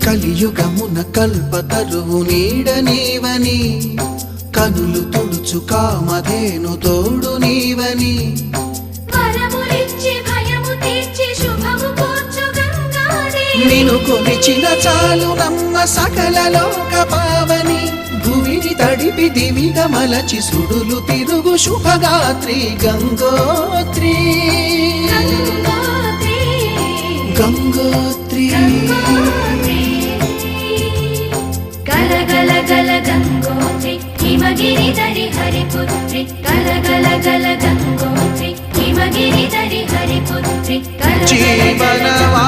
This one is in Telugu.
కలియుగమున కల్పతరువు నీడ నీవని కనులు తుడుచు కామధేను తోడు నీవని నిను కొలిచిన చాలు నమ్మ సకల లోక పావని భూమిని తడిపి దివిగా మలచి సుడులు తిరుగు శుభగాత్రి గంగోత్రి గంగోత్రి గల గల గల గంగోత్రి హిమగిరిధరి హరిపుత్రి గల గల గల గంగోత్రి హిమగిరిధరి హరిపుత్రి జీవనవా